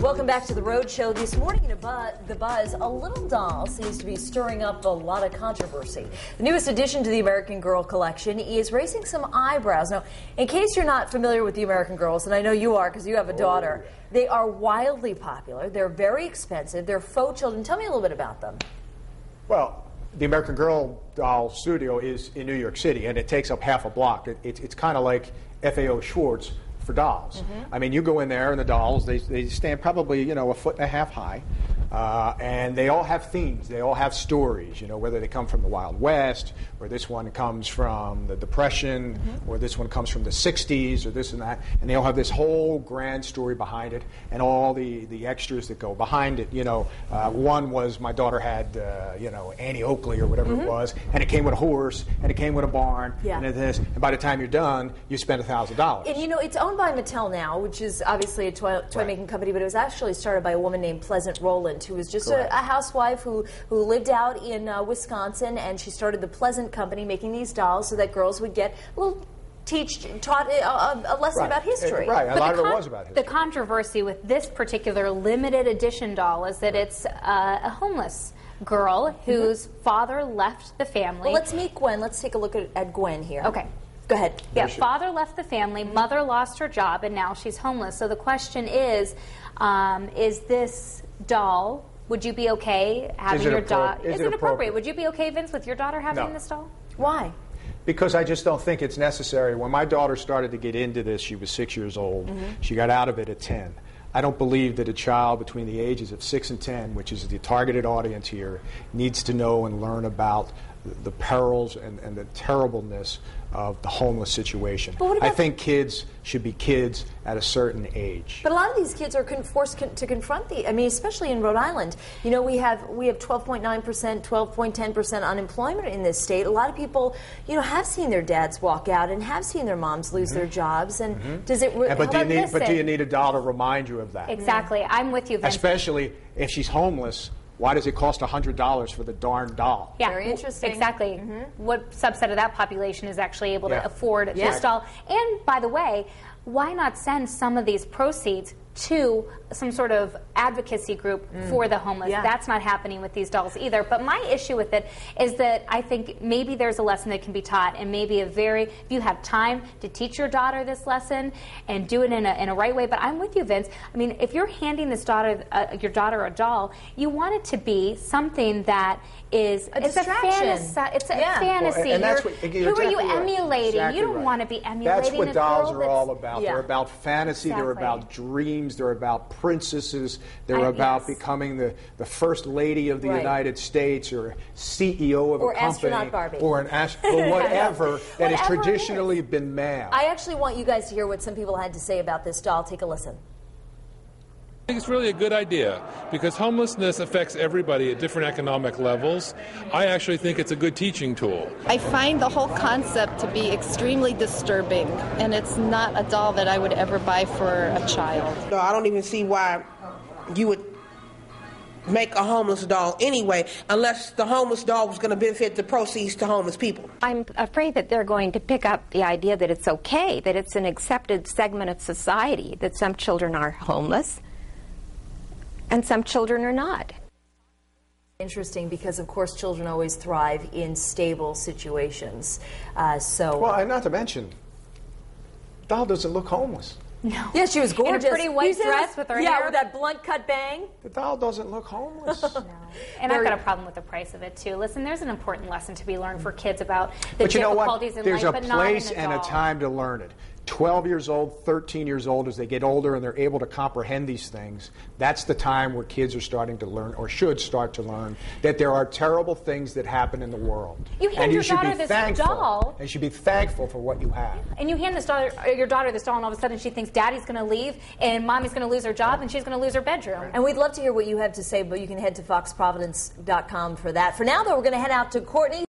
Welcome back to the Road Show. This morning in The Buzz, a little doll seems to be stirring up a lot of controversy. The newest addition to the American Girl collection is raising some eyebrows. Now, in case you're not familiar with the American Girls, and I know you are because you have a daughter, they are wildly popular. They're very expensive. They're faux children. Tell me a little bit about them. Well, the American Girl doll studio is in New York City, and it takes up half a block. It's kind of like FAO Schwartz for dolls. I mean, you go in there, and the dolls, they stand probably, you know, 1.5 feet high, and they all have themes. They all have stories, you know, whether they come from the Wild West, or this one comes from the Depression, or this one comes from the 60s, or this and that, and they all have this whole grand story behind it, and all the extras that go behind it. You know, one was my daughter had, you know, Annie Oakley or whatever it was, and it came with a horse, and it came with a barn, and this, and by the time you're done, you spend $1,000. And you know, it's owned by Mattel now, which is obviously a toy-making company, but it was actually started by a woman named Pleasant Rowland, who was just a housewife who lived out in Wisconsin, and she started the Pleasant Company making these dolls so that girls would get a lesson about history. Right, a lot of it was about history. The controversy with this particular limited edition doll is that it's a homeless girl whose father left the family. Well, let's meet Gwen. Let's take a look at Gwen here. Okay. Go ahead. Yeah, father left the family, mother lost her job, and now she's homeless. So the question is this doll, would you be okay having your daughter? Is it appropriate? Would you be okay, Vince, with your daughter having this doll? Why? Because I just don't think it's necessary. When my daughter started to get into this, she was 6 years old. She got out of it at 10. I don't believe that a child between the ages of 6 and 10, which is the targeted audience here, needs to know and learn about the perils and the terribleness of the homeless situation. I think kids should be kids at a certain age. But a lot of these kids are forced to confront I mean, especially in Rhode Island. You know, we have 12.9%, 12.10% unemployment in this state. A lot of people, you know, have seen their dads walk out and have seen their moms lose their jobs. And does it? But do you need a doll to remind you of that? Exactly. I'm with you, Vince. Especially if she's homeless. Why does it cost $100 for the darn doll? Yeah, very interesting. Exactly. What subset of that population is actually able to afford this doll? And by the way, why not send some of these proceeds to some sort of advocacy group for the homeless? That's not happening with these dolls either. But my issue with it is that I think maybe there's a lesson that can be taught, and maybe if you have time to teach your daughter this lesson and do it in a right way. But I'm with you, Vince. I mean, if you're handing this your daughter a doll, you want it to be something that is a distraction. It's a fantasy. And that's who are you emulating? Exactly you don't want to be emulating. That's what dolls are all about. Yeah. They're about fantasy. They're about dreams. They're about princesses. They're about becoming the first lady of the United States, or CEO of a company, astronaut Barbie, or whatever that has traditionally been male. I actually want you guys to hear what some people had to say about this doll. Take a listen. I think it's really a good idea because homelessness affects everybody at different economic levels. I actually think it's a good teaching tool. I find the whole concept to be extremely disturbing, and it's not a doll that I would ever buy for a child. No, I don't even see why you would make a homeless doll anyway, unless the homeless doll was going to benefit the proceeds to homeless people. I'm afraid that they're going to pick up the idea that it's okay, that it's an accepted segment of society, that some children are homeless and some children are not. Interesting, because of course children always thrive in stable situations. Well, and not to mention, doll doesn't look homeless. No. Yeah, she was gorgeous. In a pretty white dress with her hair. with that blunt cut bang. The doll doesn't look homeless. No. And I've got a problem with the price of it too. Listen, there's an important lesson to be learned for kids about the difficulties in life, but not in a doll. There's a place and a time to learn it. 12 years old, 13 years old, as they get older and they're able to comprehend these things, that's the time where kids are starting to learn, or should start to learn, that there are terrible things that happen in the world. You hand your daughter this doll. And you should be thankful for what you have. And you hand your daughter this doll, and all of a sudden she thinks daddy's going to leave, and mommy's going to lose her job, and she's going to lose her bedroom. And we'd love to hear what you have to say, but you can head to foxprovidence.com for that. For now, though, we're going to head out to Courtney.